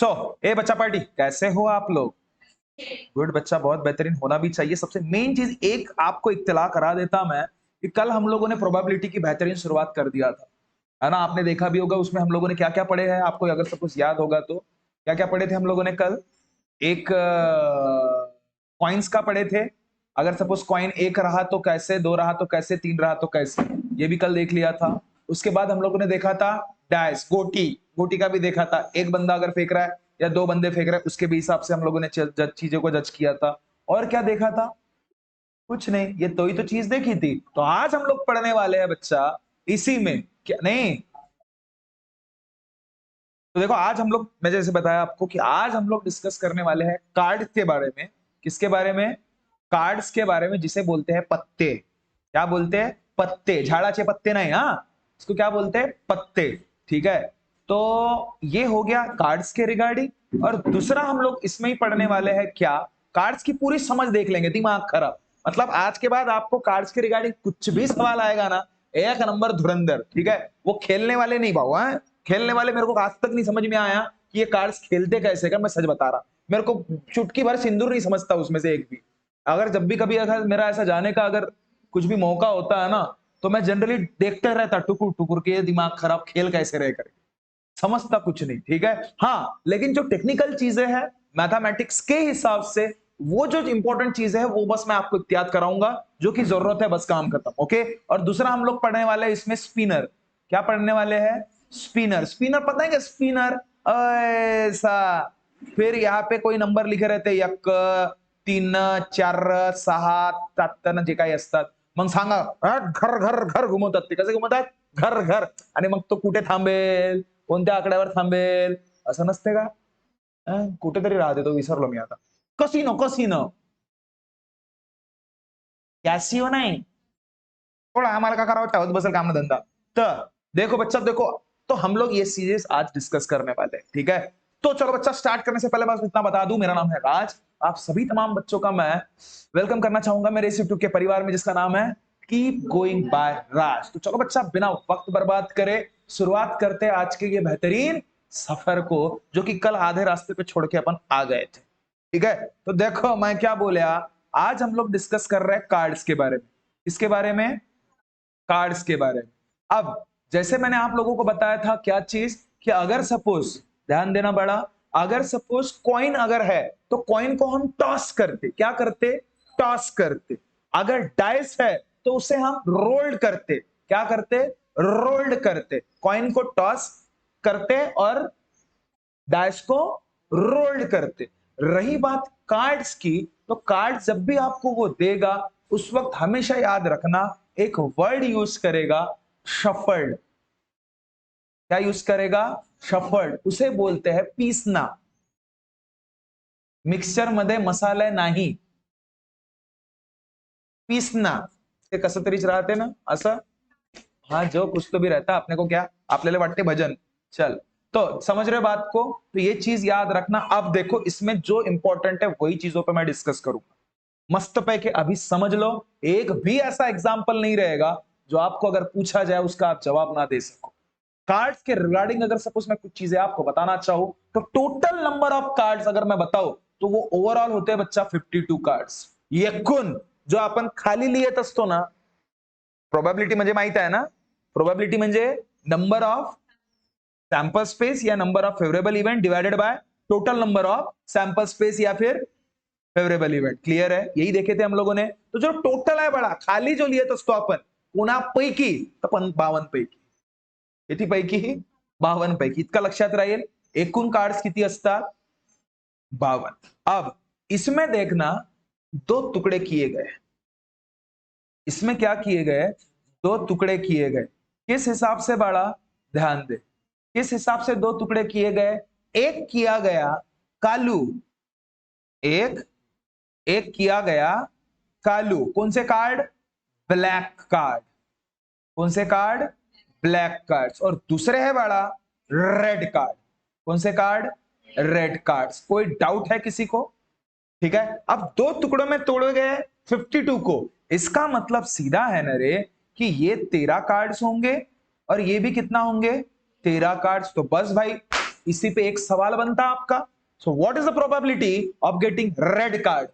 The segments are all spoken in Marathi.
ए बच्चा पार्टी, कैसे हो आप लोग? गुड बच्चा, बहुत बेहतरीन होना भी चाहिए। सबसे मेन चीज एक आपको इत्तला करा देता मैं कि कल हम लोगों ने प्रोबेबिलिटी की बेहतरीन शुरुआत कर दिया था, है ना? आपने देखा भी होगा उसमें हम लोगों ने क्या-क्या पढ़े हैं, आपको अगर सब कुछ याद होगा तो। क्या-क्या पढ़े थे हम लोगों ने कल? एक कॉइन्स का पढ़े थे। अगर सपोज कॉइन 1 रहा तो कैसे, 2 रहा तो कैसे, 3 रहा तो कैसे, ये भी कल देख लिया था। उसके बाद हम लोगों ने देखा था डाइस, गोटी, गोटी का भी देखा था। एक बंदा अगर फेंक रहा है या 2 बंदे फेंक रहे हैं, उसके भी हिसाब से हम लोगों ने चीजों को जज किया था। और क्या देखा था? कुछ नहीं, ये तो ही तो चीज देखी थी। तो आज हम लोग पढ़ने वाले हैं बच्चा इसी में, क्या नहीं, तो देखो आज हम लोग, मैं जैसे बताया आपको कि आज हम लोग डिस्कस करने वाले हैं कार्ड के बारे में। किसके बारे में? कार्ड्स के बारे में, जिसे बोलते हैं पत्ते। क्या बोलते हैं? पत्ते। झाड़ाचे पत्ते नहीं, हाँ, इसको क्या बोलते हैं? पत्ते। ठीक है, तो ये हो गया कार्ड्स के रिगार्डिंग। और दूसरा हम लोग इसमें ही पढ़ने वाले हैं क्या, कार्ड्स की पूरी समझ देख लेंगे, दिमाग खराब। मतलब आज के बाद आपको कार्ड्स के रिगार्डिंग कुछ भी सवाल आएगा ना, एक नंबर धुरंधर। ठीक है, वो खेलने वाले नहीं भाव, खेलने वाले मेरे को आज तक नहीं समझ में आया कि ये कार्ड्स खेलते कैसे का, मैं सच बता रहा। मेरे को चुटकी भर सिंदूर नहीं समझता उसमें से एक भी। अगर जब भी कभी अगर मेरा ऐसा जाने का अगर कुछ भी मौका होता है ना, तो मैं जनरली देखता रहता टुकुर टुकुर के, दिमाग खराब, खेल कैसे रहे करे, समझता कुछ नहीं। ठीक है, हाँ, लेकिन जो टेक्निकल चीजें हैं मैथमेटिक्स के हिसाब से, वो जो इंपॉर्टेंट चीजें हैं वो बस मैं आपको याद कराऊंगा, जो कि जरूरत है, बस काम खत्म। ओके, और दूसरा हम लोग पढ़ने वाले हैं इसमें स्पिनर। क्या पढ़ने वाले हैं? स्पिनर। स्पिनर पता है क्या? स्पिनर ऐसा, फिर यहाँ पे कोई नंबर लिखे रहते, 1 3 4 6 7 जे काही असतात, मग सांगा, घर घर घर घुमवतात ते. कसे घुमवतात? घर घर. आणि मग तो कुठे थांबेल, कोणत्या आकड्यावर थांबेल, असं नसते का? कुठेतरी राहते तो, विसरलो मी आता. कसिनो, कसिनो, कॅसिओ नाही. थोड़ा आम्हाला का करावं, ठेवत बसेल काम धंदा. तर देखो बच्चा, देखो, तो हम लोग ये सीरीज आज डिस्कस करने वाले हैं। ठीक है, तो चलो बच्चा, स्टार्ट करने से पहले बस इतना बता दूं, मेरा नाम है राज। आप सभी तमाम बच्चों का मैं वेलकम करना चाहूंगा मेरे इस यूट्यूब के परिवार में, जिसका नाम है कीप गोइंग बाय राज। तो चलो बच्चा, बिना वक्त बर्बाद करे शुरुआत करते हैं आज के ये बेहतरीन सफर को, जो कि कल आधे रास्ते पे छोड़ के अपन आ गए थे। ठीक है, तो देखो मैं क्या बोला, आज हम लोग डिस्कस कर रहे हैं कार्ड्स के बारे में। किसके बारे में? कार्ड्स के बारे में। अब जैसे मैंने आप लोगों को बताया था क्या चीज, कि अगर सपोज, ध्यान देना बड़ा, अगर सपोज कॉइन अगर है तो कॉइन को हम टॉस करते। क्या करते? टॉस करते। अगर डाइस है तो उसे हम रोल्ड करते। क्या करते? रोल्ड करते। कॉइन को टॉस करते और डाइस को रोल्ड करते। रही बात कार्ड्स की, तो कार्ड जब भी आपको वो देगा, उस वक्त हमेशा याद रखना, एक वर्ड यूज करेगा, शफल्ड। क्या यूज करेगा? शफल्ड। उसे बोलते हैं पीसना। मिक्सचर मध्ये मसाले नाही, पीसना. ते कसं तरीच राहते ना असं. हाँ, जो कुछ तो भी रहता, अपने को क्या, आपल्याला वाटते भजन. चल, तो समझ रहे बात को, तो ये चीज याद रखना। अब देखो इसमें जो इंपॉर्टेंट है वही चीजों पे मैं डिस्कस करूंगा, मस्त पैके अभी समझ लो। एक भी ऐसा एग्जाम्पल नहीं रहेगा जो आपको अगर पूछा जाए उसका आप जवाब ना दे सको। कार्ड्स के रिगार्डिंग अगर सपोज मैं कुछ चीजें आपको बताना चाहूं, तो टोटल नंबर ऑफ कार्ड्स अगर मैं बताऊं, तो वो ओवरऑल होते हैं बच्चा 52 कार्ड्स. एकूण जो आपण खाली लिहित असतो ना, प्रोबॅबिलिटी म्हणजे माहित आहे ना, प्रोबॅबिलिटी म्हणजे नंबर ऑफ सैंपल स्पेस या number of favourable event divided by total number of sample space या फिर फेवरेबल इवेंट. क्लियर है? यही देखे थे हम लोगों ने. तो जो टोटल आहे बडा, खाली जो लिहित असतो आपण कोणापैकी, तर 52 पैकी. किती पैकी? 52 पैकी. इतका लक्षात राहील. एकूण कार्ड्स किती असतात? 52. अब इसमें देखना, दो टुकड़े किए गए. इसमें क्या किए गए? दो टुकड़े किए गए. किस हिसाब से बड़ा? ध्यान दे. किस हिसाब से दो टुकड़े किए गए? एक किया गया कालू, एक एक किया गया कालू. कौन से कार्ड? Black card. कौन से कार्ड? Black cards. और दूसरे है बड़ा रेड कार्ड. कौन से कार्ड? Red cards. कोई डाउट है किसी को? ठीक है, अब दो टुकड़ों में तोड़े गए 52 को. इसका मतलब सीधा है ना रे, कि ये 13 कार्ड्स होंगे और ये भी कितना होंगे? 13 कार्ड्स. तो बस भाई इसी पे एक सवाल बनता आपका। So what is the probability of getting red card?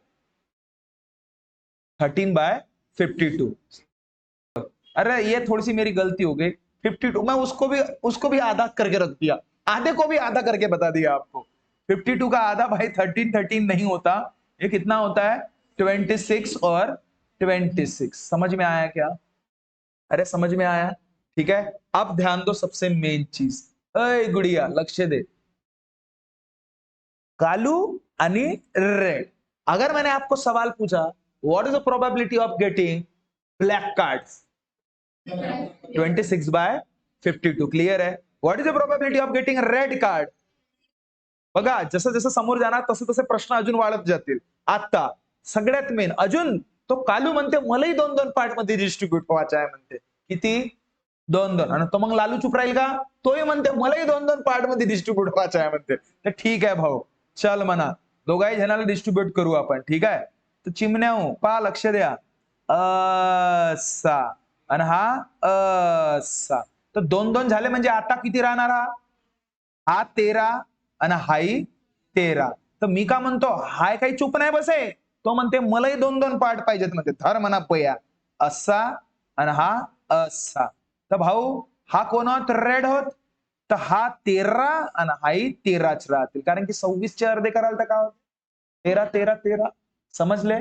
13/52। अरे ये थोड़ी सी मेरी गलती हो गई, 52 मैं उसको भी आधा करके रख दिया, आधे को भी आधा करके बता दिया आपको। 52 का आधा भाई 13 नहीं होता, ये कितना होता है? 26 और 26। समझ में आया क्या? अरे समझ में आया? ठीक है, अब ध्यान दो सबसे मेन चीज। अय गुड़िया लक्ष्य दे, कालू आणि रेड। अगर मैंने आपको सवाल पूछा what is the probability of getting black cards? 26/52 clear है। What is the probability of getting red card? बघा जसं जसं समोर जाणार तसं तसे प्रश्न अजून वाढत जातील। आता सगळ्यात मेन अजून तो कालू म्हणते मलाही 2-2 पार्ट मध्ये डिस्ट्रीब्यूट व्हायचं आहे म्हणते। किती? 2-2। आणि तो मग लालू चुप राहील का? तोही म्हणते मलाही 2-2 पार्ट मध्ये डिस्ट्रीब्यूट व्हायचं आहे म्हणते। तर ठीक आहे भाऊ, चल म्हणा दोघाही जणांना डिस्ट्रीब्यूट करू आपण, ठीक आहे? तर चिमण्याओ पहा लक्ष द्या, असा आणि हा असा, तर 2-2 झाले म्हणजे आता किती राहणार? हा 13 आणि हाही 13। तर मी का म्हणतो हाय काही चूप नाही बसे, तो म्हणते मलाही 2-2 पार्ट पाहिजेत म्हणते। धर म्हणा पया, असा आणि हा असा। तर भाऊ हा कोण होत? रेड होत। तर हा 13 आणि हाही 13च राहतील, कारण की 26 चे अर्धे कराल तर का 13 13 13। समजले?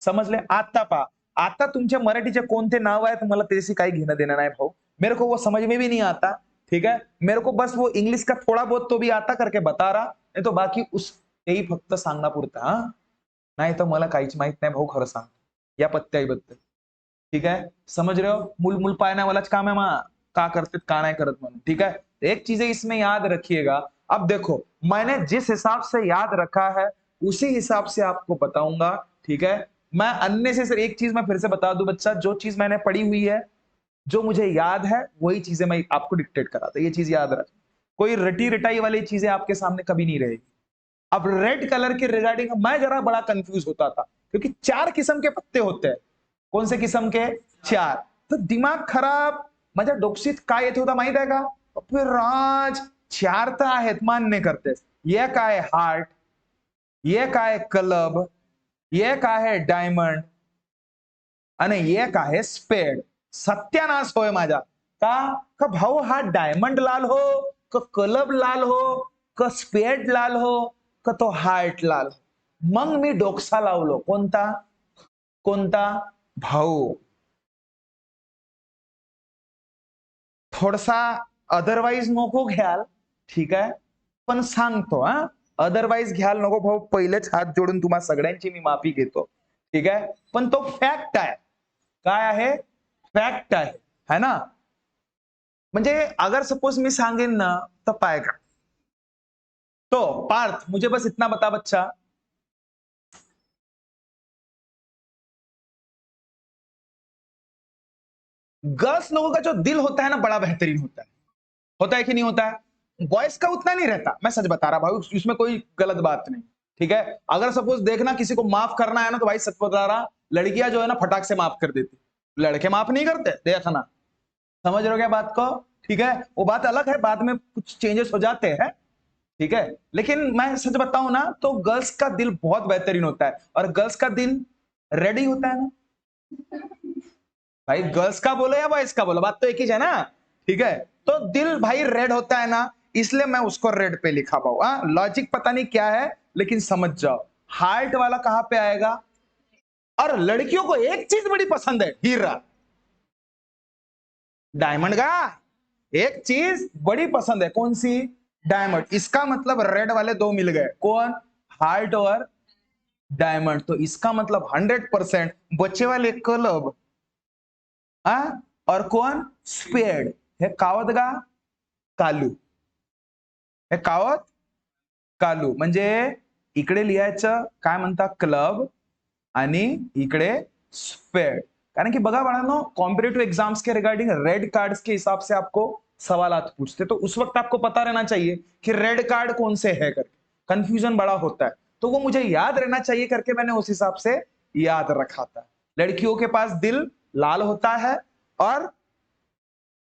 समजले? आता पहा, आता तुमच्या मराठीचे कोणते नाव आहेत मला त्याशी काही घेणं देणं नाही भाऊ, मेरे को वो समझ में भी नहीं आता, ठीक है? मेरे को बस वो इंग्लिश का थोड़ा बहुत तो भी आता करके बता रहा, नहीं तो बाकी उस तेही फक्त सांगण्यापुरतं हा, नाही तर मला काहीच माहित नाही भाऊ, खरं सांग या पत्त्याईबद्दल, ठीक है? समझ रहे हो? मूल मूल पायना वालाच काम है मा, का करते का नहीं करत म्हणून, ठीक है? एक चीजें इसमें याद रखिएगा। अब देखो मैंने जिस हिसाब से याद रखा है उसी हिसाब से आपको बताऊंगा, ठीक है? मैं अन्य से सिर्फ एक चीज मैं फिर से बता दूं बच्चा, जो चीज मैंने पढ़ी हुई है, जो मुझे याद है वही चीजें मैं आपको डिक्टेट कराता, ये चीज याद रख। कोई रटी रटाई वाली चीजें आपके सामने कभी नहीं रहेगी। अब रेड कलर के रिगार्डिंग मैं जरा बड़ा कंफ्यूज होता था, क्योंकि 4 किस्म के पत्ते होते हैं। कौन से किस्म के? 4। तो दिमाग खराब माझ्या डोकशीत काय येत होता माहित आहे का? अबे राज 4 तर आहेत मान्य करतेस, एक आहे हार्ट, एक आहे क्लब, एक आहे डायमंड आणि एक आहे स्पेड। सत्यानाश होय माझा, का भाऊ हा डायमंड लाल हो, का क्लब लाल हो, का स्पेड लाल हो, का तो हार्ट लाल हो? मग मी डोकसा लावलो, कोणता कोणता? भाऊ थोडासा अदरवाईज नको घ्याल, ठीक आहे? पण सांगतो हा, अदरवाईज घ्याल नको भाऊ, पहिलेच हात जोडून तुम्हा सगळ्यांची मी माफी घेतो, ठीक आहे? पण तो फॅक्ट आहे। काय आहे? फॅक्ट है ना? म्हणजे अगर सपोज मी सांगेन ना तो पाएगा। तो पार्थ मुझे बस इतना बता बच्चा, गर्ल्स लोगों का जो दिल होता है ना बड़ा बेहतरीन होता है कि नहीं होता है? बॉयज का उतना नहीं रहता, मैं सच बता रहा भाई, इसमें कोई गलत बात नहीं, ठीक है? अगर सपोज देखना किसी को माफ करना है ना तो भाई सच बता रहा, लड़कियां जो है ना फटाक से माफ कर देती, लड़के माफ नहीं करते, देखना। समझ रहे हो क्या बात को? ठीक है, वो बात अलग है, बाद में कुछ चेंजेस हो जाते हैं, ठीक है? लेकिन मैं सच बताऊं ना तो गर्ल्स का दिल बहुत बेहतरीन होता है, और गर्ल्स का दिल रेडी होता है ना भाई। गर्ल्स का बोलो या बॉयज का बोलो, बात तो एक ही है ना, ठीक है? तो दिल भाई रेड होता है ना, इसलिए मैं उसको रेड पे लिखा पाऊ। लॉजिक पता नहीं क्या है लेकिन समझ जाओ। हार्ट वाला कहां पे आएगा? और लड़कियों को एक चीज बड़ी पसंद है, हीरा डायमंड का एक चीज बड़ी पसंद है, कौन सी? डायमंड। इसका मतलब रेड वाले दो मिल गए, कौन? हार्ट और डायमंड। तो इसका मतलब 100% बच्चे वाले क्लब और कौन? स्पेड। हे कावत का कालू, हे कावत कालू। म्हणजे इकडे लिहायचं काय म्हणता क्लब आणि इकडे स्पेड। कारण कि बघा बाळांनो, कॉम्पिटिटिव एग्जाम्स के रिगार्डिंग रेड कार्ड्स के हिसाब से आपको सवालात पूछते, तो उस वक्त आपको पता रहना चाहिए कि रेड कार्ड कौन से है करके, कंफ्यूजन बड़ा होता है, तो वो मुझे याद रहना चाहिए करके मैंने उस हिसाब से याद रखा था। लड़कियों के पास दिल लाल होता है और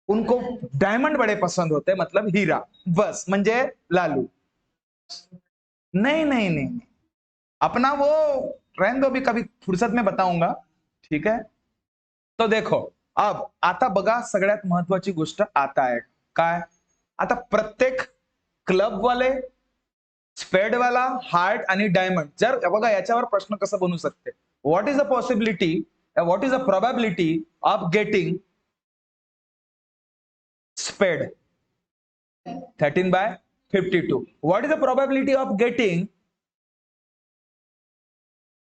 उनको डायमंड बड़े पसंद होते, मतलब हीरा, बस म्हणजे लालू। नहीं नहीं नहीं, अपना वो रहने दो, भी कभी फुर्सत में बताऊंगा, ठीक है। तो देखो, अब आता बघा सगळ्यात महत्वाची गोष्ट आता आहे काय, आता प्रत्येक क्लब वाले, स्पेड वाला, हार्ट आणि डायमंड, जर बघा याच्यावर प्रश्न कसा बनू शकते, what is the possibility, what is the probability of getting स्पेड 13/52, what is the probability of getting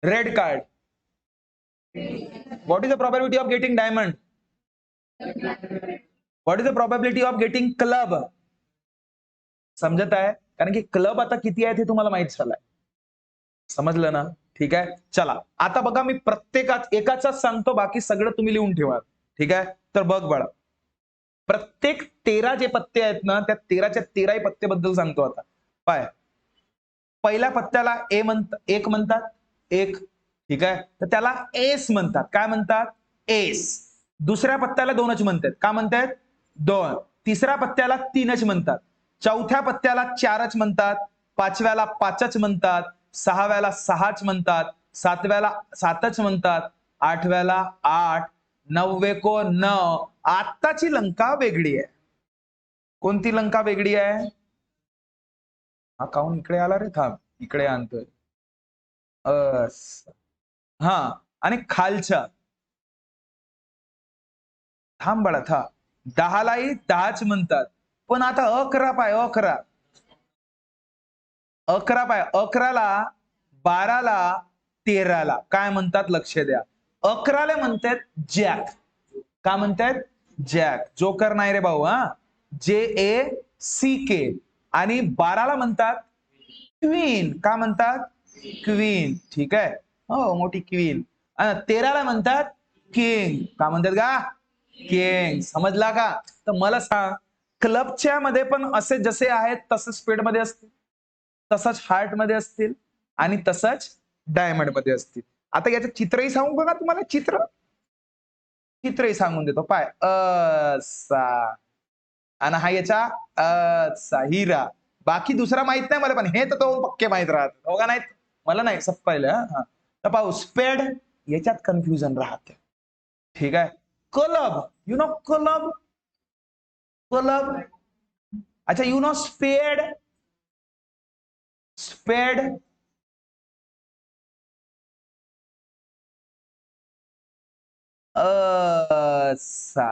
red card, what is the probability of getting diamond, what is the probability of getting club, समजत आहे, कारण की क्लब आता किती आहेत हे तुम्हाला माहित झालंय, समजलं ना, ठीक आहे। चला आता बघा, मी प्रत्येकाच एकाचाच सांगतो, बाकी सगळं तुम्ही लिहून ठेवा, ठीक आहे। तर बघ बाळा, प्रत्येक 13 जे पत्ते आहेत ना, त्या 13च्या 13 पत्त्याबद्दल सांगतो आता, पाय पहिल्या पत्त्याला एक म्हणतात, एक, ठीक आहे, तर त्याला एस म्हणतात, काय म्हणतात, एस। दुसऱ्या पत्त्याला दोनच म्हणतात, काय म्हणतात, दोन। तिसऱ्या पत्त्याला तीनच म्हणतात, चौथ्या पत्त्याला चारच म्हणतात, पाचव्याला पाचच म्हणतात, सहाव्याला सहाच म्हणतात, सातव्याला सातच म्हणतात, आठव्याला आठ, नववे को नव। आत्ताची लंका वेगळी आहे, कोणती लंका वेगळी आहे, हा काऊन इकडे आला रे, थांब इकडे आणतोय, हा, आणि खालच्या, थांब बाळा था, 10लाही 10च म्हणतात, पण आता 11 पाय, 11 पाय, 11ला, 12ला, 13ला काय म्हणतात, लक्ष द्या, 11ला म्हणतात जॅक, काय म्हणतात, जॅक, जोकर नाही रे भाऊ, हा, JACK, आणि 12ला म्हणतात क्वीन, काय म्हणतात, क्वीन, ठीक आहे, हो मोठी क्वीन, 13ला म्हणतात किंग, काय म्हणतात का, किंग, समजला का। तर मला सांग, क्लबच्या मध्ये पण असे जसे आहेत तसे स्पीड मध्ये असतील, तसंच हार्ट मध्ये असतील, आणि तसंच डायमंड मध्ये असतील। आता याचं चित्रही सांगू बघा तुम्हाला, चित्रही सांगून देतो, पाय असा, आणि हा याचा असा हिरा, बाकी दुसरा माहित नाही मला, पण हे तर तो पक्के माहित राहत, हो का नाही, मला नाही सब पाहिलं, हा, तर पाहू स्पेड, याच्यात कन्फ्युजन राहते, ठीक आहे। Club, you know club, club, अच्छा यू नो स्पेड, स्पेड, असा,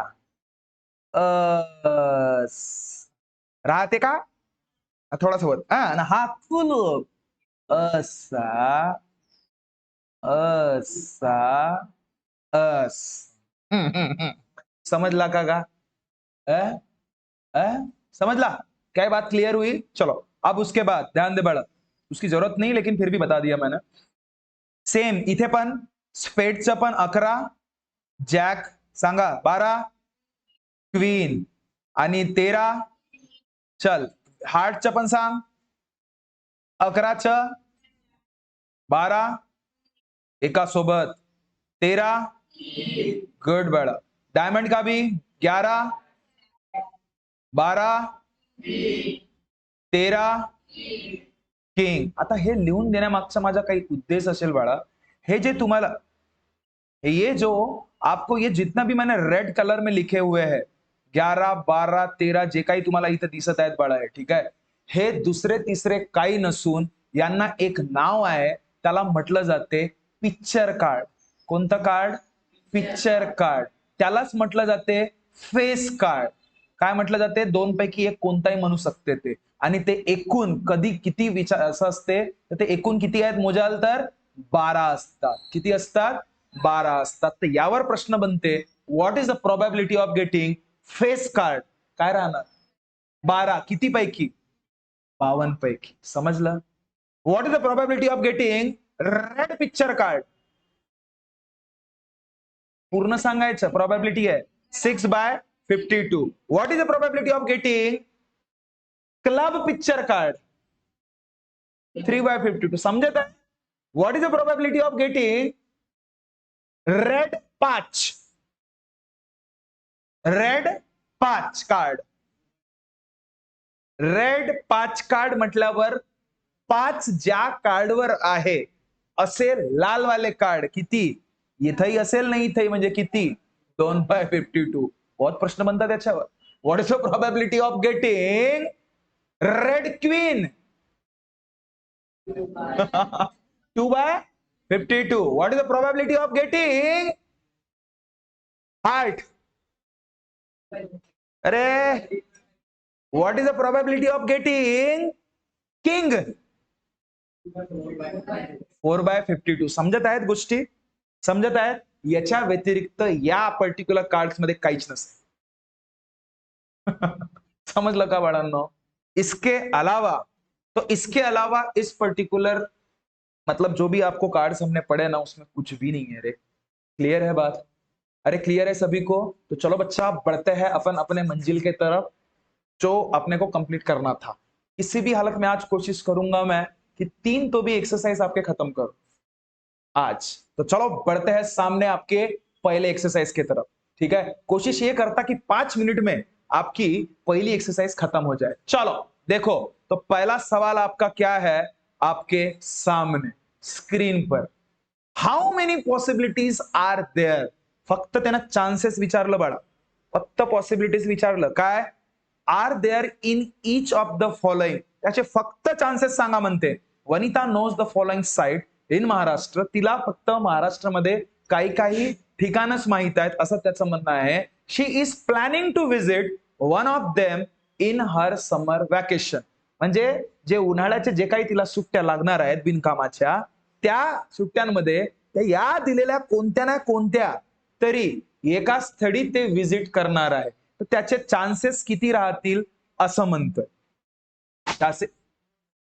राहते का, थोडासा वर, हा कुलूप, असा, असा, अस, समझला का, अ? अ? समझला, क्या बात क्लियर हुई, चलो अब उसके बाद ध्यान दे बड़ा, उसकी जरूरत नहीं लेकिन फिर भी बता दिया मैंने, सेम इथे पण स्पेडचं पण 11, जॅक सांगा 12, क्वीन आणि 13, चल हार्टचं पण सांग, 11चं 12, एका सोबत 13, गुड बड़ा, डायमंड का भी 11, 12, 13, किंग। आता हे लिहून देण्यामागचा माझा काही उद्देश असेल बाळा, हे जे तुम्हाला, ये जो आपको ये जितना भी मैंने रेड कलर में लिखे हुए हैं, 11, 12, 13 जे काही तुम्हाला इथं दिसत आहेत बाळा, आहे ठीक आहे, हे दुसरे तिसरे काही नसून यांना एक नाव आहे, त्याला म्हटलं जाते पिक्चर कार्ड, कोणतं कार्ड, पिक्चर कार्ड, त्यालाच म्हटलं जाते फेस कार्ड, काय म्हटलं जाते, दोन पैकी एक कोणताही म्हणू शकते ते, आणि ते एकूण कधी किती विचार असं असते, तर ते एकूण किती आहेत मोजाल तर 12 असतात, किती असतात, 12 असतात। तर यावर प्रश्न बनते, what is the probability of getting face card, काय राहणार, 12 किती पैकी, 52 पैकी, समजलं। What is the probability of getting red picture card, पूर्ण सांगायचं, प्रोबॅबिलिटी आहे 6/52, what is the probability of getting club picture card 3/52, समजत आहे, what is the probability of getting red 5, red 5 card. Red 5 card म्हटल्यावर 5 ज्या कार्डवर आहे असे लालवाले कार्ड किती? इथंही असेल नाही, इथंही म्हणजे किती? 2/52. बहुत प्रश्न बनतात त्याच्यावर. What is the probability of getting red queen? 2/52. What is the probability of getting heart? अरे, what is the probability of getting king? 4/52. समजत आहेत गोष्टी? समजत आहेत? याच्या व्यतिरिक्त या पर्टिक्युलर कार्ड्स मध्ये काहीच नसतं. समझ का बाळांनो? इसके अलावा इस पर्टिकुलर मतलब जो भी आपको कार्ड्स हमने पढ़े ना उसमें कुछ भी नहीं है रे. क्लियर है बात? अरे क्लियर है सभी को? तो चलो बच्चा बढ़ते हैं अपन अपने मंजिल के तरफ जो अपने को कंप्लीट करना था. किसी भी हालत में आज कोशिश करूंगा मैं कि 3 तो भी एक्सरसाइज आपके खत्म करूं आज. तो चलो बढ़ते हैं सामने आपके पहले एक्सरसाइज के तरफ. ठीक है, कोशिश ये करता कि 5 मिनट में आपकी पहली एक्सरसाइज खत्म हो जाए. चलो देखो, तो पहला सवाल आपका क्या है? आपके सामने स्क्रीन पर how many possibilities are there. फक्त त्यांना चान्सेस विचारलं बाळा, फक्त पॉसिबिलिटीज विचारलं. काय are there in each of the following, त्याचे फक्त चान्सेस सांगा म्हणते. Vanita knows the following site in Maharashtra. तिला फक्त महाराष्ट्रामध्ये काही काही ठिकाणच माहित आहेत असं त्याचं म्हणणं आहे. She is planning to visit one of them in her summer vacation. म्हणजे जे उन्हाळ्याचे जे काही तिला सुट्ट्या लागणार आहेत बिनकामाच्या, त्या सुट्ट्यांमध्ये या दिलेल्या कोणत्या ना कोणत्या तरी एका स्थळी ते विजिट करणार आहे. तर त्याचे चान्सेस किती राहतील असं म्हणतोय.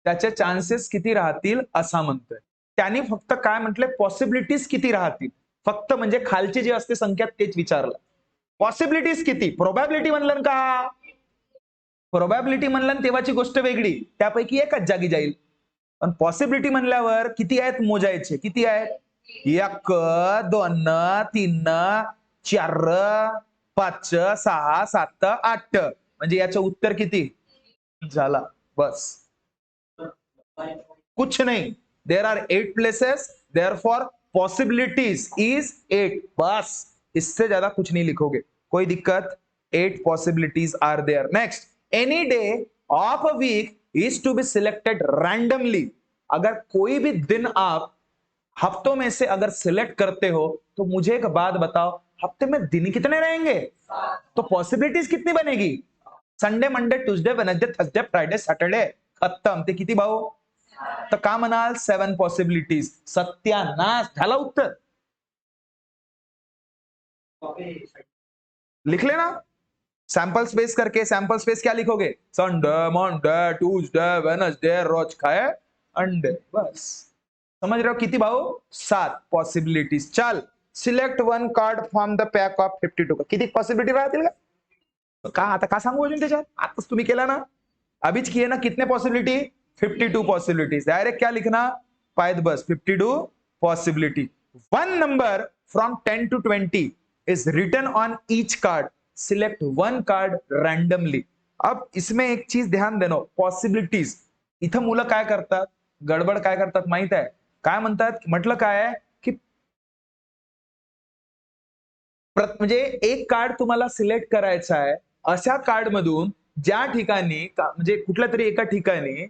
त्याचे चान्सेस किती राहतील असं म्हणतोय. त्यांनी फक्त काय म्हटले, पॉसिबिलिटीज किती राहतील. फक्त म्हणजे खालची जी असते संख्या तेच विचारलं. पॉसिबिलिटीज किती? प्रोबॅबिलिटी म्हणलं का? प्रोबॅबिलिटी म्हणलं तेव्हाची गोष्ट वेगळी, त्यापैकी एकच जागी जाईल. पण पॉसिबिलिटी म्हणल्यावर किती आहेत मोजायचे. किती आहेत? 1 2 3 4 5 6 7 8. म्हणजे याचं उत्तर किती झाला? बस, कुछ नहीं. There are 8 places, therefore possibilities is 8. बस, इससे ज्यादा कुछ नहीं लिखोगे, कोई दिक्कत. 8 possibilities are there. Next, any day of a week is to be selected randomly. अगर कोई भी दिन आप हफ्तों में से अगर सिलेक्ट करते हो तो मुझे एक बात बताओ, हफ्ते में दिन कितने रहेंगे? तो पॉसिबिलिटीज कितनी बनेगी? Sunday Monday Tuesday Wednesday Thursday Friday Saturday. खत्म. ते किती भाऊ? तर का म्हणाल 7 पॉसिबिलिटीज. सत्यानाश झाला उत्तर. लिख लेना सैंपल स्पेस करके. सैंपल स्पेस क्या लिखोगे? संडे मंडे ट्यूसडे वेडनेसडे, रोज खाए अंडे. बस, समझ रहे हो? किती भाऊ? 7 पॉसिबिलिटीज. चल, select one card from the pack of 52. किती पॉसिबिलिटी राहतील का? आता का सांगू अजून त्याच्यात? आताच तुम्ही केला ना, अभीच किए ना. कितने पॉसिबिलिटी? 52 पॉसिबिलिटीज. डायरेक्ट क्या लिखना? पायद बस 52 possibility. One number from 10 to 20 is written on each card. Select one card randomly. अब इसमें एक चीज ध्यान देनो, पॉसिबिलिटीज. इथं मुलं काय करतात, गडबड काय करतात माहित आहे? काय म्हणतात, म्हटलं काय आहे की म्हणजे एक कार्ड तुम्हाला सिलेक्ट करायचा आहे. अशा कार्ड मधून ज्या ठिकाणी म्हणजे कुठल्या तरी एका ठिकाणी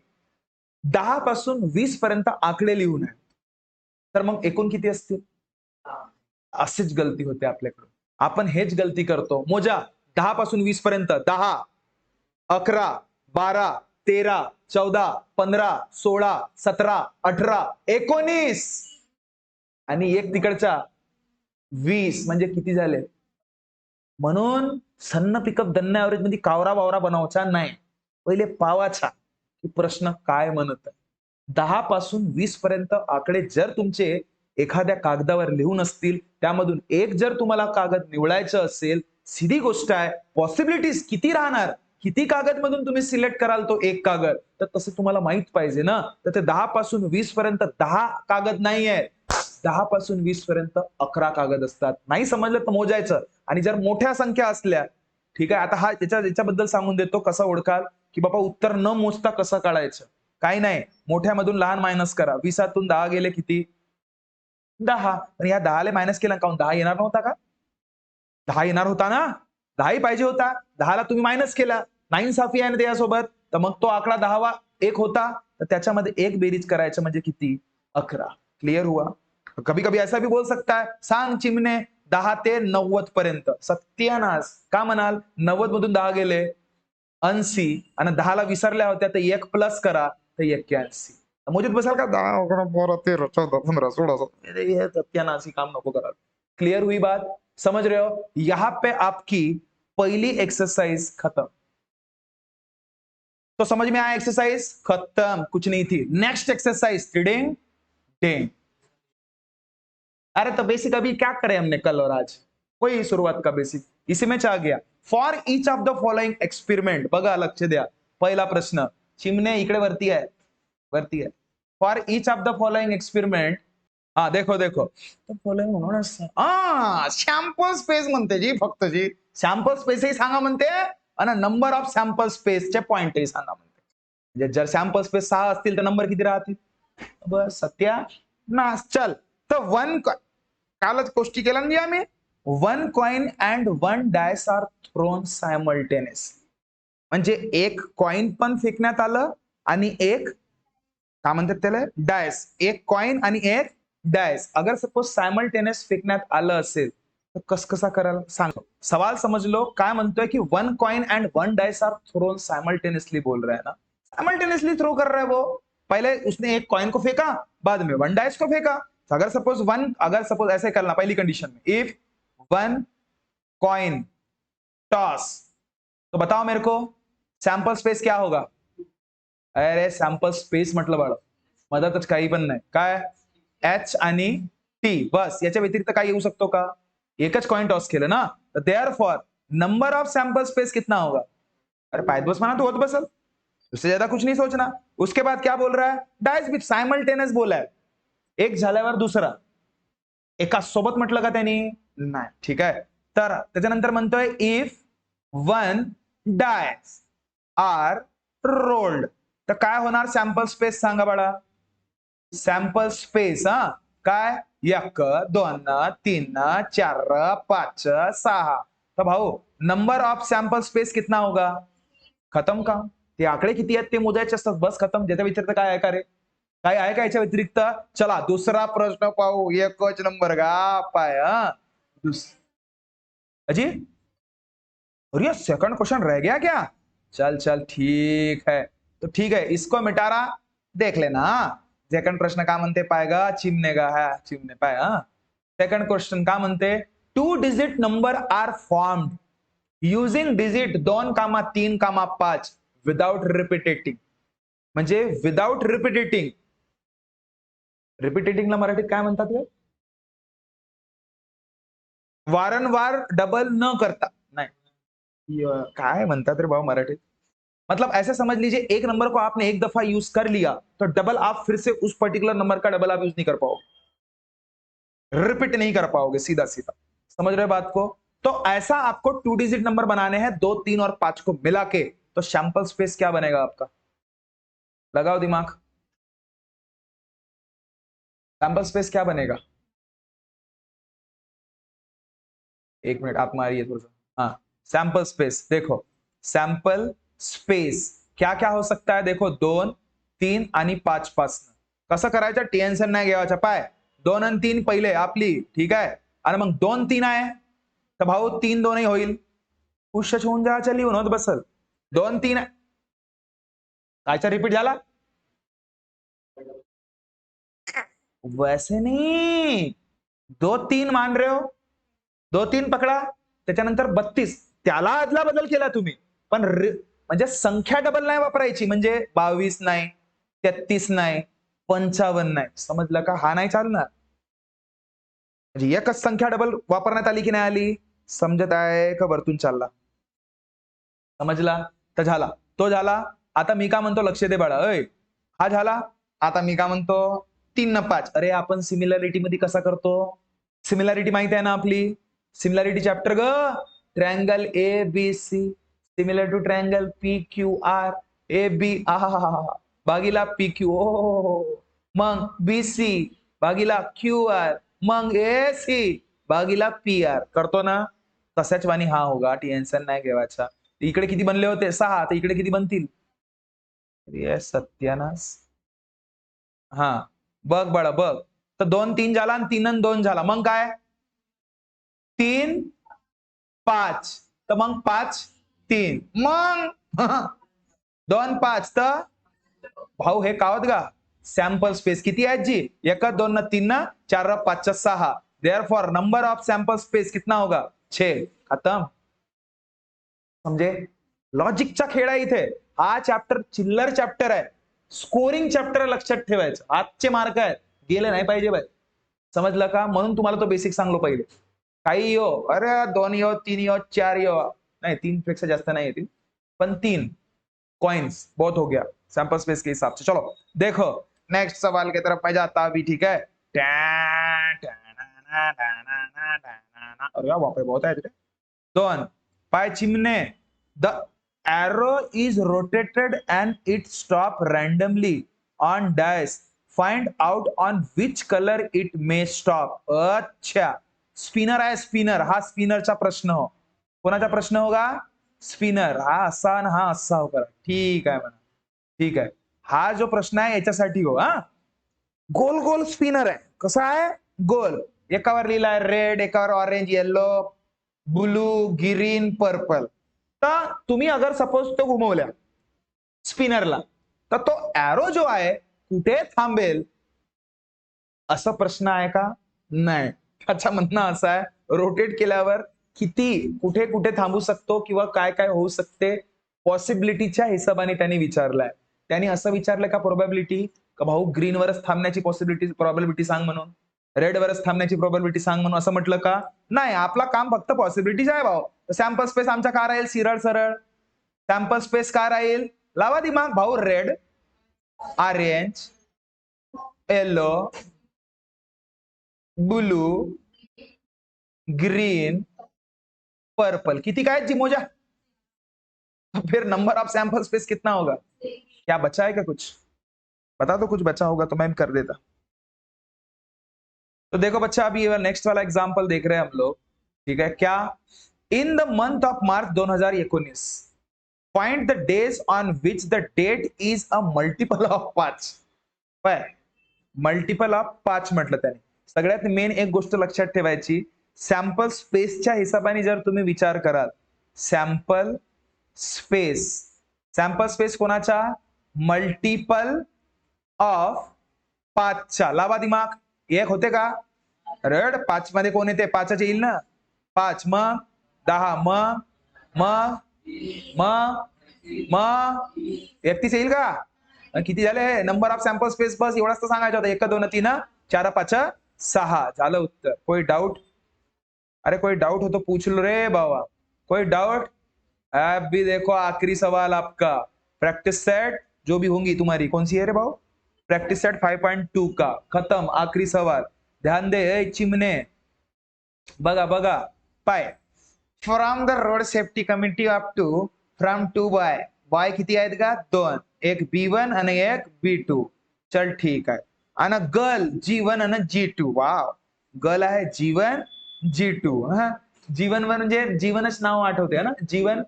10 पासून 20 पर्यंत आकडे लिहून आहेत. तर मग एकूण किती असतील? अशीच गलती होते आपल्याकडून. आपण हेच गलती करतो. मोजा 10 पासून 20 पर्यंत. 10 11 12 13 14 15 16 17 18 19 आणि एक तिकडचा 20 म्हणजे किती झाले? म्हणून सन्न पिकअप दन्न ऍव्हरेज मध्ये कावरा बावरा बनवायचा नाही, पहिले पावाचा की प्रश्न काय म्हणत आहे. 10 पासून 20 पर्यंत आकडे जर तुमचे एखाद्या कागदावर लिहून असतील, त्यामधून एक जर तुम्हाला कागद निवडायचं असेल, सीधी गोष्ट आहे, पॉसिबिलिटीज किती राहणार, किती कागद मधून तुम्ही सिलेक्ट कराल तो एक कागद, तर तसं तुम्हाला माहित पाहिजे ना. तर ते 10 पासून 20 पर्यंत 10 कागद नाही आहेत, 10 पासून 20 पर्यंत 11 कागद असतात. नाही समजलं तर मोजायचं. आणि जर मोठ्या संख्या असल्या ठीक आहे. आता हा याच्याबद्दल सांगून देतो कसं ओळखाल की बाबा उत्तर न मोजता कसं काढायचं. काही नाही, मोठ्यामधून लहान मायनस करा. 20तून 10 गेले किती? 10. पण या 10 मायनस केलं काऊन 10 येणार नव्हता का? 10 येणार होता ना? 10 ही पाहिजे होता. 10 तुम्ही मायनस केला. 9 साफी आहे ना त्याच्यासोबत. तर मग तो आकडा 10वा 1 होता. तर त्याच्यामध्ये एक बेरीज करायचं म्हणजे किती? 11. क्लियर हुआ? कभी-कभी ऐसा भी बोल सकता है, सांग चिमणे 10 ते 90 पर्यंत. सत्यानाश. का म्हणाल? 90 मधून 10 गेले 80 आणि 10 विसरल्या होत्या तर 1 प्लस करा तर 81. मोजत बसाल का 10 12 13 14 15 16 ये सत्यानाशी काम नको करा. क्लियर हुई बात? समझ रहे हो? यहां पे आपकी पहली एक्सरसाइज खत्म. तो समझ में आया? एक्सरसाइज खत्म, कुछ नहीं थी. नेक्स्ट एक्सरसाइज टिडिंग टिंग. अरे तो बेसिक अभी क्या करे हमने कल और आज? वही शुरुआत का बेसिक. इसी में आ गया. For each of the following experiment. बघा, लक्ष द्या. पहिला प्रश्न. चिमणे इकडे वरती आहे. वरती आहे. For each of the following experiment. हा देखो देखो. फॉलोइंग म्हणून सॅम्पल स्पेस म्हणते जी, फक्त जी सॅम्पल स्पेसही सांगा म्हणते आणि नंबर ऑफ सॅम्पल स्पेसचे पॉइंटही सांगा म्हणते. म्हणजे जर सॅम्पल स्पेस 6 असतील तर नंबर किती राहतील? बस सत्या नाश. चल तर कालच गोष्टी केल्या म्हणजे आम्ही 1 coin and 1 dice are thrown simultaneously. म्हणजे एक कॉइन पण फेकण्यात आलं आणि एक काय म्हणतात त्याला डायस. एक कॉइन आणि एक डायस अगर सपोज सायमल्टेनियस फेकण्यात आलं असेल तर कसा कराल सांग. सवाल समझ लो. काय म्हणतोय की 1 coin and 1 dice are thrown simultaneously बोल रहा है ना. सायमल्टेनियसली थ्रो कर रहा है वो. पहले उसने एक कॉइन को फेंका, बाद में 1 डायस को फेंका. अगर सपोज ऐसे करना पहली कंडीशन में, इफ 1 कॉइन टॉस, तो बताओ मेरे को सॅम्पल स्पेस क्या होगा? अरे सॅम्पल स्पेस म्हटलं बाळ, मधातच काही पण नाही. काय एच आणि टी, बस. याच्या व्यतिरिक्त काय येऊ शकतो का? एकच कॉइन टॉस केलं ना, तर therefore number of sample space कितना होगा? अरे पायत बस माना तो होत बसल, उससे ज्यादा कुछ नहीं सोचना. उसके बाद क्या बोल रहा है? डायस विथ सायमल्टेनियस बोला है. एक झाल्यावर दुसरा. एका सोबत म्हटलं का त्यांनी? नाही. ठीक आहे. तर त्याच्यानंतर म्हणतोय इफ 1 डायस आर रोल्ड, तर काय होणार सॅम्पल स्पेस सांगा बाळा. सॅम्पल स्पेस हा काय 1 2 3 4 5 6. तर भाऊ नंबर ऑफ सॅम्पल स्पेस कितना होगा? खत्म का? ते आकडे किती आहेत ते मोजायचे असतात. बस खत्म. ज्याच्या व्यतिरिक्त काय आहे का रे? काय आहे का याच्या व्यतिरिक्त? चला दुसरा प्रश्न पाहू. एकच नंबर गप आहे. अजी अरे सेकंड क्वेश्चन रह गया क्या? चल चल ठीक है. तो ठीक है, इसको मिटा रहा देख लेना. सेकंड प्रश्न का म्हणते पाएगा चिमणे का है चिमणे पाय. सेकंड क्वेश्चन का म्हणते 2 digit number are formed using digit 2, 3, 5 without repeating. म्हणजे विदाउट रिपीटेटिंग. रिपीटेटिंगला मराठीत काय म्हणतात? वारंवार डबल न करता. नाही काय म्हणतात रे भाऊ मराठीत? मतलब ऐसे समझ लीजिए एक नंबर को आपने एक दफा यूज कर लिया तो डबल आप फिर से उस पर्टिकुलर नंबर का डबल आप यूज नहीं कर पाओगे, रिपीट नहीं कर पाओगे. सीधा सीधा समझ रहे बात को? तो ऐसा आपको 2 डिजिट नंबर बनाने हैं 2, 3 और 5 को मिला के. तो सैंपल स्पेस क्या बनेगा आपका? लगाओ दिमाग. सैंपल स्पेस क्या बनेगा? एक मिनट आप मारिए थोड़ा सा. हाँ सैंपल स्पेस देखो. सॅम्पल स्पेस क्या क्या हो सकता है? देखो 2, 3 आणि 5 पासन कसं करायचं? टेन्शन नाही घ्यायचं. पाय 2 आणि 3 पहिले आपली. ठीक आहे. आणि मग 2, 3 आहे तर भाऊ 3, 2 होईल. पुष्य होऊन जायच्या लिहून होत बसल. 2, 3 कायचा रिपीट झाला? वैसे नहीं. 2, 3 मान रहे हो. 2, 3 पकडा. त्याच्यानंतर 32 त्याला आदला बदल केला तुम्ही. पण म्हणजे संख्या डबल नाही वापरायची. म्हणजे 22 नाही, 33 नाही, 55 नाही. समजलं का? हा नाही चालणार. म्हणजे एकच संख्या डबल वापरण्यात आली की नाही आली? समजत आहे का? वरतून चालला समजला तर झाला. तो झाला. आता मी का म्हणतो लक्ष दे बाळा. हा झाला. आता मी का म्हणतो 3 न 5. अरे आपण सिमिलॅरिटी मध्ये कसा करतो? सिमिलॅरिटी माहिती आहे ना आपली? सिमिलॅरिटी चॅप्टर ग. Triangle A B C similar to triangle P Q R A B भागीला पी क्यू मग बी सी भागीला क्यू आर मग ए सी भागीला पी आर करतो ना तशाच वाणी हा होगा टेन्शन नाही घेवायचा. इकडे किती बनले होते 6 तर इकडे किती बनतील अरे सत्यानाश हा बघ बाळा बघ तर 2 3 झाला आणि 3 आणि 2 झाला मग काय 3 5 तर मग 5 3 मग 2 5 तर भाऊ हे का होत का सॅम्पल स्पेस किती आहेत जी 1 2 न 3 न 4 5 6 therefore number of sample space कितना होगा 6 खत्म समझे लॉजिकचा खेळ आहे इथे हा चॅप्टर चिल्लर चॅप्टर आहे स्कोरिंग चॅप्टर लक्षात ठेवायचं आजचे मार्क आहेत गेले नाही पाहिजे बाय समजलं का म्हणून तुम्हाला तो बेसिक सांगलो पहिले काही यो अरे 2 यो 3 यो 4 यो नहीं 3 पेक्षा जास्त नहीं येतील पण 3 कॉइन्स बहुत हो गया सैंपल स्पेस के हिसाब से चलो देखो नेक्स्ट सवाल की तरफ मैं जाता अभी ठीक है अरे वहां पे बहुत है दोन पाय चिमने the arrow is rotated and it stop randomly on dice find out on which color it may stop अच्छा स्पिनर आहे स्पिनर हा स्पिनरचा प्रश्न हो कोणाचा प्रश्न होगा स्पिनर हा असा आणि हा असा होगा ठीक आहे म्हणा ठीक आहे हा जो प्रश्न आहे याच्यासाठी हो हा गोल गोल स्पिनर आहे कसा आहे गोल एकावर लिहिला आहे रेड एकावर orange yellow blue green purple तर तुम्ही अगर सपोज तो घुमवल्या स्पिनरला तर तो एरो जो आहे कुठे थांबेल असा प्रश्न आहे का नाही त्याचं म्हणणं असं आहे रोटेट केल्यावर किती कुठे कुठे थांबू शकतो किंवा काय काय होऊ शकते पॉसिबिलिटीच्या हिशोबाने त्यांनी विचारलाय त्यांनी असं विचारलंय का प्रोबॅबिलिटी का भाऊ ग्रीन वरच थांबण्याची प्रोबॅबिलिटी सांग म्हणून रेड वरच थांबण्याची प्रोबॅबिलिटी सांग म्हणून असं म्हटलं का नाही आपला काम फक्त पॉसिबिलिटीज आहे भाऊ सॅम्पल स्पेस आमचा का राहील सरळ सरळ सॅम्पल स्पेस का राहील लावा दिमाग भाऊ red orange yellow blue green purple किती काय जी मोजा फिर नंबर ऑफ सैंपल स्पेस कितना होगा क्या बचा है क्या कुछ बता दो कुछ बचा होगा तो मैं कर देता तो देखो बच्चा अभी ये नेक्स्ट वाला एग्जांपल देख रहे हैं हम लोग ठीक है क्या in the month of March 2019 find the days on which the date is a multiple of 5 multiple of 5 म्हटलं त्याने सगळ्यात मेन एक गोष्ट लक्षात ठेवायची सॅम्पल स्पेसच्या हिशोबाने जर तुम्ही विचार कराल सॅम्पल स्पेस कोणाचा मल्टिपल ऑफ 5चा लावा दिमाग एक होते का रेड 5 मध्ये कोण येते 5च येईल ना 5 मग 10 मग 31 येईल का किती झाले नंबर ऑफ सॅम्पल स्पेस बस एवढाच तर सांगायचं होतं 1 2 3 4 5 6 झालं उत्तर कोई डाउट अरे कोई डाउट हो तो पूछ लो रे बाबा कोई डाउट अब भी देखो आखिरी सवाल आपका प्रैक्टिस सेट जो भी होंगी तुम्हारी कौन सी है रे भाव प्रैक्टिस सेट 5.2 का खत्म आखिरी सवाल ध्यान दे चिमने बघा बघा पाय from the road safety committee up to from 2 by किती आहेत का 2 एक B1 आणि एक B2 चल ठीक आहे आणि गर्ल G1 आणि G2 वाव गर्ल आहे G1 G2 हा जीवन म्हणजे जीवनच नाव आठवते ना जीवन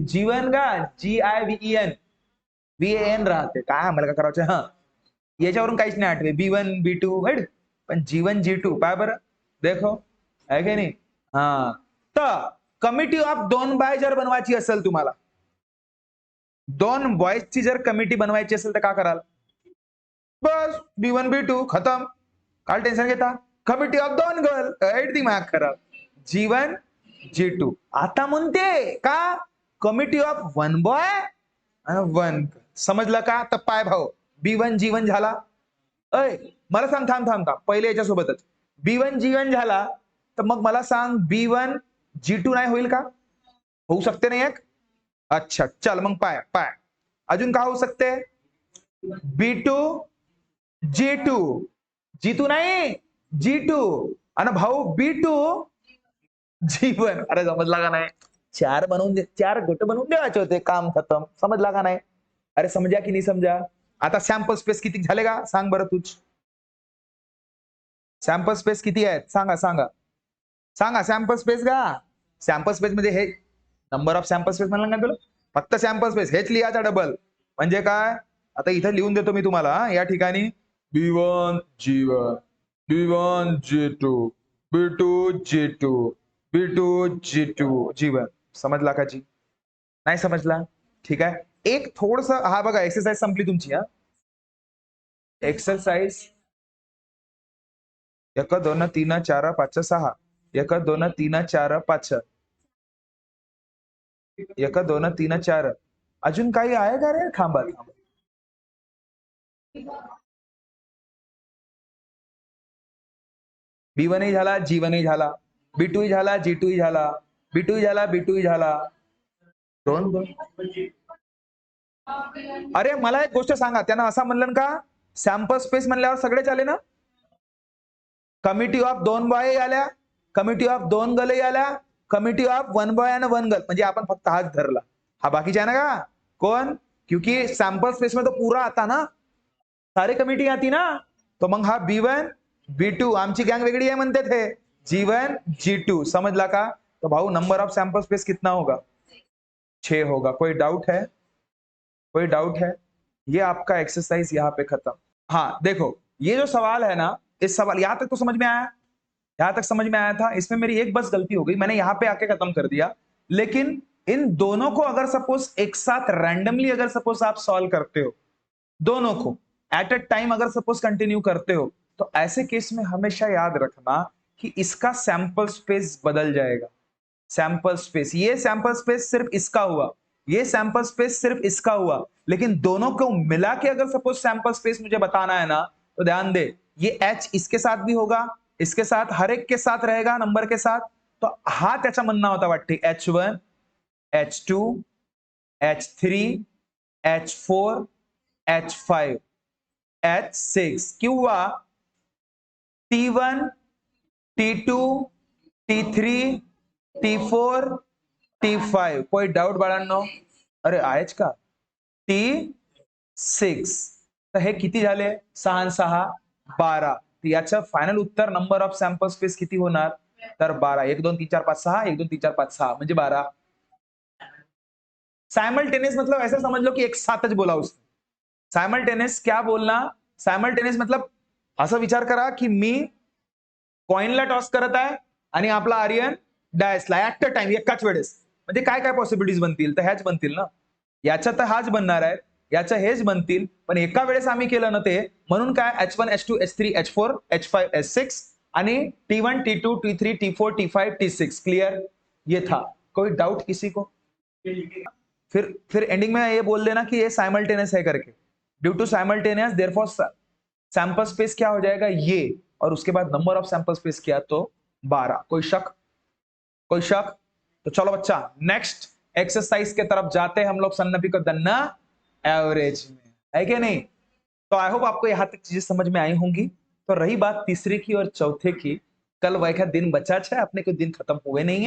जीवन का GIVEN VAN राहते काय आम्हाला काय करायचं हा याच्यावरून काहीच नाही आठवे B1 B2 हेड पण जीवन G2 काय बरं देखो आहे की नाही हा तर कमिटी ऑफ 2 बाय जर बनवायची असेल तुम्हाला 2 बॉयजची जर कमिटी बनवायची असेल तर काय कराल बस B1 B2 खतम काय टेन्शन घेता कमिटी ऑफ 2 गर्ल एट दिमाग खराब जीवन G2 आता म्हणते का कमिटी ऑफ 1 बॉय आणि 1 समजलं का तर पाय भाऊ B1 जीवन झाला अय मला सांग थांब पहिले याच्या सोबतच B1 जीवन झाला तर मग मला सांग B1 G2 नाही होईल का होऊ शकते नाही एक अच्छा चल मग पाय अजून का होऊ शकते B2 G2 G2 नाही G2 आणि भाऊ B2 जीवन. अरे समजला का नाही? 4 बनवून दे, 4 घोट बनवून द्यायचे होते, काम खतम. समजला का नाही? अरे समजा की नाही समजा? आता सॅम्पल स्पेस किती झाले का? सांग बरं तूच. सॅम्पल स्पेस किती आहेत? सांगा, सांगा. सांगा सॅम्पल स्पेस का? सॅम्पल स्पेस म्हणजे हे नंबर ऑफ सॅम्पल स्पेस म्हणलं का तुला? फक्त सॅम्पल स्पेस हेच लिहायचा डबल. म्हणजे काय? आता इथे लिहून देतो मी तुम्हाला या ठिकाणी B1 G1, B1 G2, B2 G2, B2 G2 G1. समजला का जी? नाही समजला? ठीक आहे. एक थोडस हा बघा एक्सरसाइज संपली तुमची हा. एक्सरसाइज 1 2 3 4 5 6 1 2 3 4 5 1 2 3 4 अजून काही आहे का रे? थांबा थांबा. B1 ही झाला, G1 ही झाला, B2 ही झाला, G2 ही झाला, B2 ही झाला, B2 ही झाला. दोन दोन. अरे मला एक गोष्ट सांगा, त्यानं असं म्हणलं का सॅम्पल स्पेस म्हणल्यावर सगळेच आले ना? कमिटी ऑफ 2 बॉय आल्या, कमिटी ऑफ 2 गर्ल आल्या, कमिटी ऑफ 1 बॉय आणि 1 गर्ल. म्हणजे आपण फक्त हाच धरला. हा बाकीचा आहे ना का? कौन? क्योंकि सैंपल स्पेस में तो पूरा आता ना, सारे कमिटी आती ना. तो मग हा B1 B2 आमची गँग वेगळी आहे म्हणते थे. G1 G2 समझला का? तो भाऊ नंबर ऑफ सैंपल स्पेस कितना होगा? 6 होगा. कोई डाउट है? कोई डाउट है? ये आपका एक्सरसाइज यहाँ पे खत्म. हाँ देखो, ये जो सवाल है ना, इस सवाल यहां तक तो समझ में आया. यहां तक समझ में आया था. इसमें मेरी एक बस गलती हो गई, मैंने यहां पे आके खत्म कर दिया. लेकिन इन दोनों को अगर सपोज एक साथ रैंडमली अगर सपोज आप सॉल्व करते हो, दोनों को एट अ टाइम अगर सपोज कंटिन्यू करते हो, तो ऐसे केस में हमेशा याद रखना कि इसका सैंपल स्पेस बदल जाएगा. सैंपल स्पेस, ये सैंपल स्पेस सिर्फ इसका हुआ, ये सैंपल स्पेस सिर्फ इसका हुआ, लेकिन दोनों को मिला के अगर सपोज सैंपल स्पेस मुझे बताना है ना, तो ध्यान दे, ये H इसके साथ भी होगा, इसके साथ हर एक के साथ रहेगा नंबर के साथ. तो हा त्याचा म्हणणं होता वाटते H1 H2 H3 H4 H5 H6 किंवा T1 T2 T3 T4 T5. कोई डाऊट बाळांनो? अरे आहेच का? T6. तर हे किती झाले? 6 आणि 6 12. तर याचं फायनल उत्तर नंबर ऑफ सॅम्पल स्पेस किती होणार? तर 12. 1 2 3 4 5 6 1 2 3 4 5 6 म्हणजे 12. साइमल्टेनियस मतलब ऐसा समझ लो कि एक साथ बोला उसने. सायमल्टेनियस क्या बोलना? सायमल्टेनियस मतलब असा विचार करा की मी कॉइनला टॉस करत आहे आणि आपला आर्यन डायसला ऍट अ टाइम एकाच वेळेस. म्हणजे काय काय पॉसिबिलिटीज बनतील? तर ह्याच बनतील ना. याच्या तर हाच बनणार आहे, याच्या हेच बनतील, पण एका वेळेस आम्ही केलं ना ते. म्हणून काय H1 H2 H3 H4 H5 H6 आणि T1 T2 T3 T4 T5 T6. Clear? ये था. कोई डाउट किसी को? फिर एंडिंग में ये बोल देना कि ये साइमल्टेनियस है करके. Due to simultaneous therefore sample space क्या हो जाएगा? ये. और उसके बाद नंबर ऑफ सैंपल स्पेस किया तो 12. कोई शक? कोई शक? तो चलो बच्चा नेक्स्ट एक्सरसाइज के तरफ जाते हैं हम लोग. सन्नपी को दन्ना एवरेज में, है कि नहीं? तो आई होप आपको यहां तक चीजें समझ में आई होंगी. तो रही बात तीसरे की और चौथे की, कल वह दिन बचा है, अपने को दिन खत्म हुए नहीं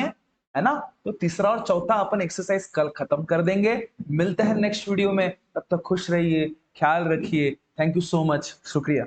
है ना? तो तीसरा और चौथा अपन एक्सरसाइज कल खत्म कर देंगे. मिलते हैं नेक्स्ट वीडियो में. तब तक खुश रहिए, ख्याल रखिए. Thank you so much. शुक्रिया.